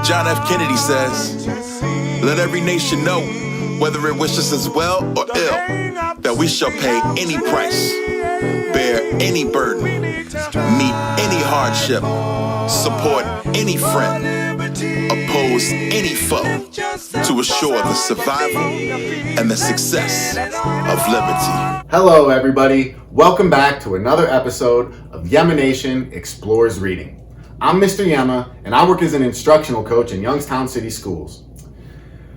John F. Kennedy says, "Let every nation know, whether it wishes us well or ill, that we shall pay any price, bear any burden, meet any hardship, support any friend, oppose any foe, to assure the survival and the success of liberty." Hello everybody, welcome back to another episode of YemmaNation Explores Reading. I'm Mr. Yemma, and I work as an instructional coach in Youngstown City Schools.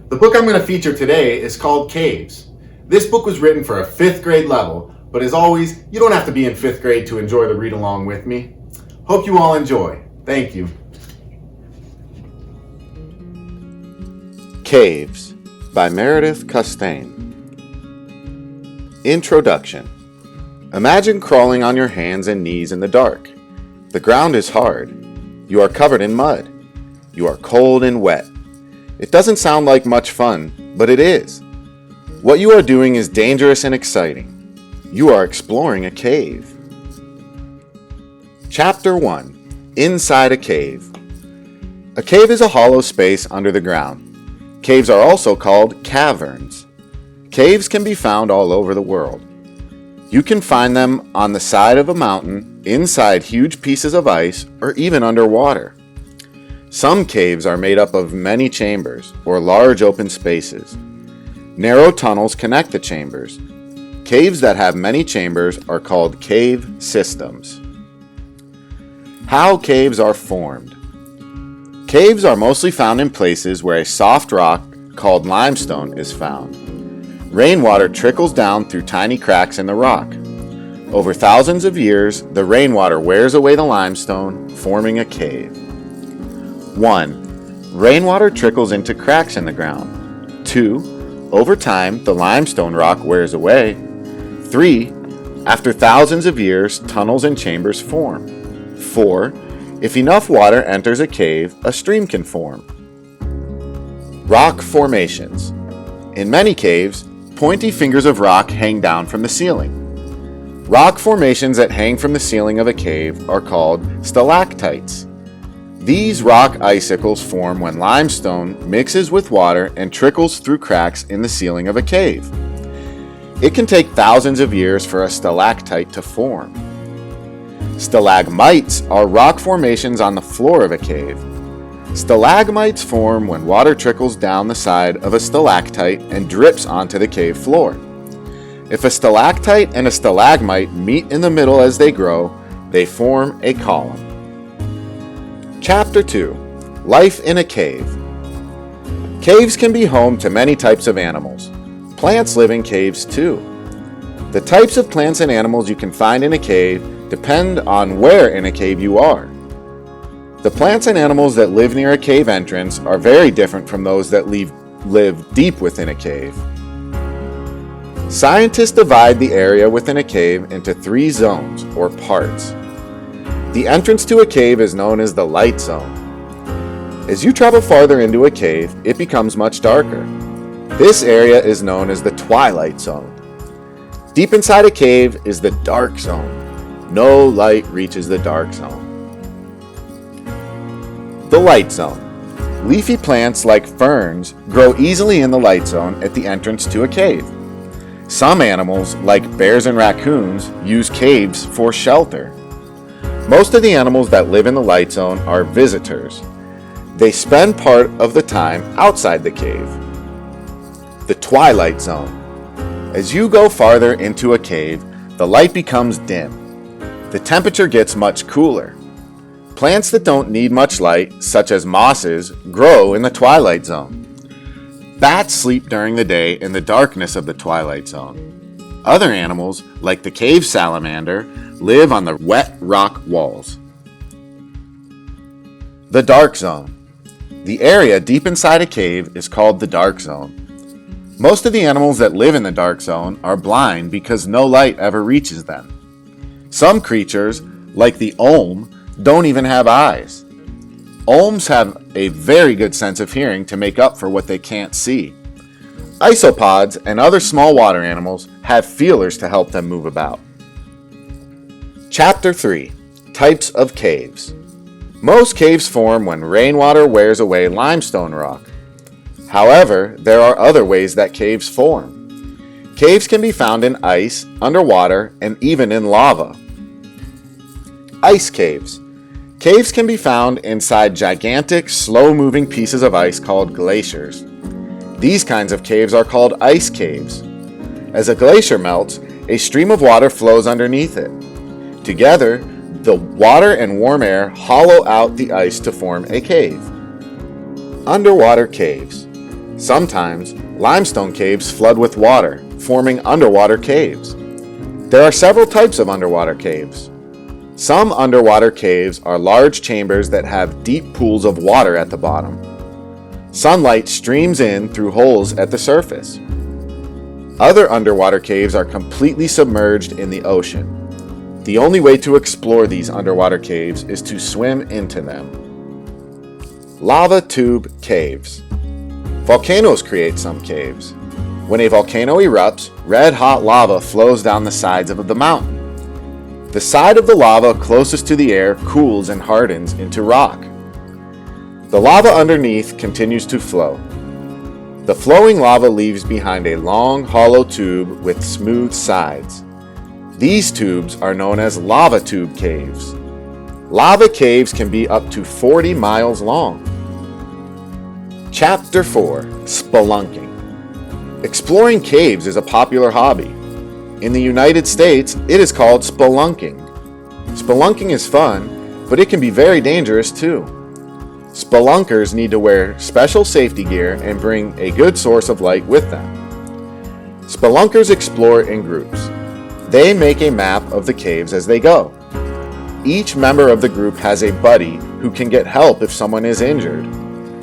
The book I'm going to feature today is called Caves. This book was written for a 5th grade level, but as always, you don't have to be in 5th grade to enjoy the read along with me. Hope you all enjoy. Thank you. Caves by Meredith Costain. Introduction. Imagine crawling on your hands and knees in the dark. The ground is hard. You are covered in mud. You are cold and wet. It doesn't sound like much fun, but it is. What you are doing is dangerous and exciting. You are exploring a cave. Chapter 1. Inside a cave. A cave is a hollow space under the ground. Caves are also called caverns. Caves can be found all over the world. You can find them on the side of a mountain, inside huge pieces of ice, or even underwater. Some caves are made up of many chambers, or large open spaces. Narrow tunnels connect the chambers. Caves that have many chambers are called cave systems. How caves are formed. Caves are mostly found in places where a soft rock called limestone is found. Rainwater trickles down through tiny cracks in the rock. Over thousands of years, the rainwater wears away the limestone, forming a cave. 1. Rainwater trickles into cracks in the ground. 2. Over time, the limestone rock wears away. 3. After thousands of years, tunnels and chambers form. 4. If enough water enters a cave, a stream can form. Rock formations. In many caves, pointy fingers of rock hang down from the ceiling. Rock formations that hang from the ceiling of a cave are called stalactites. These rock icicles form when limestone mixes with water and trickles through cracks in the ceiling of a cave. It can take thousands of years for a stalactite to form. Stalagmites are rock formations on the floor of a cave. Stalagmites form when water trickles down the side of a stalactite and drips onto the cave floor. If a stalactite and a stalagmite meet in the middle as they grow, they form a column. Chapter 2. Life in a cave. Caves can be home to many types of animals. Plants live in caves too. The types of plants and animals you can find in a cave depend on where in a cave you are. The plants and animals that live near a cave entrance are very different from those that live deep within a cave. Scientists divide the area within a cave into 3 zones, or parts. The entrance to a cave is known as the light zone. As you travel farther into a cave, it becomes much darker. This area is known as the twilight zone. Deep inside a cave is the dark zone. No light reaches the dark zone. The light zone. Leafy plants like ferns grow easily in the light zone at the entrance to a cave. Some animals, like bears and raccoons, use caves for shelter. Most of the animals that live in the light zone are visitors. They spend part of the time outside the cave. The twilight zone. As you go farther into a cave, the light becomes dim. The temperature gets much cooler. Plants that don't need much light, such as mosses, grow in the twilight zone. Bats sleep during the day in the darkness of the twilight zone. Other animals, like the cave salamander, live on the wet rock walls. The dark zone. The area deep inside a cave is called the dark zone. Most of the animals that live in the dark zone are blind because no light ever reaches them. Some creatures, like the olm, don't even have eyes. Olms have a very good sense of hearing to make up for what they can't see. Isopods and other small water animals have feelers to help them move about. Chapter 3. Types of Caves. Most caves form when rainwater wears away limestone rock. However, there are other ways that caves form. Caves can be found in ice, underwater, and even in lava. Ice caves. Caves can be found inside gigantic, slow-moving pieces of ice called glaciers. These kinds of caves are called ice caves. As a glacier melts, a stream of water flows underneath it. Together, the water and warm air hollow out the ice to form a cave. Underwater caves. Sometimes, limestone caves flood with water, forming underwater caves. There are several types of underwater caves. Some underwater caves are large chambers that have deep pools of water at the bottom. Sunlight streams in through holes at the surface. Other underwater caves are completely submerged in the ocean. The only way to explore these underwater caves is to swim into them. Lava tube caves. Volcanoes create some caves. When a volcano erupts, red-hot lava flows down the sides of the mountain. The side of the lava closest to the air cools and hardens into rock. The lava underneath continues to flow. The flowing lava leaves behind a long, hollow tube with smooth sides. These tubes are known as lava tube caves. Lava caves can be up to 40 miles long. Chapter 4: Spelunking. Exploring caves is a popular hobby. In the United States, it is called spelunking. Spelunking is fun, but it can be very dangerous too. Spelunkers need to wear special safety gear and bring a good source of light with them. Spelunkers explore in groups. They make a map of the caves as they go. Each member of the group has a buddy who can get help if someone is injured.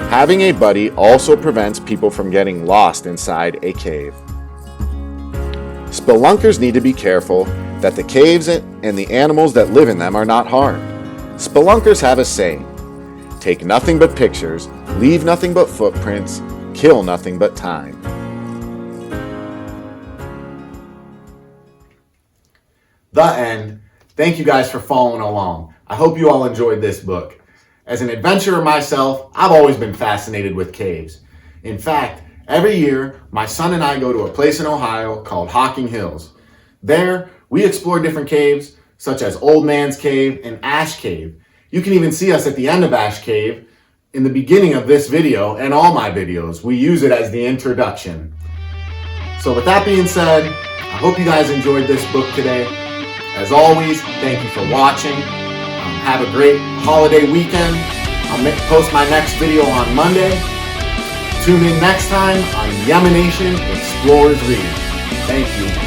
Having a buddy also prevents people from getting lost inside a cave. Spelunkers need to be careful that the caves and the animals that live in them are not harmed. Spelunkers have a saying: take nothing but pictures, leave nothing but footprints, kill nothing but time. The end. Thank you guys for following along. I hope you all enjoyed this book. As an adventurer myself, I've always been fascinated with caves. In fact, every year, my son and I go to a place in Ohio called Hocking Hills. There, we explore different caves, such as Old Man's Cave and Ash Cave. You can even see us at the end of Ash Cave in the beginning of this video and all my videos. We use it as the introduction. So with that being said, I hope you guys enjoyed this book today. As always, thank you for watching. Have a great holiday weekend. I'll post my next video on Monday. Tune in next time on YemmaNation Explores Reading. Thank you.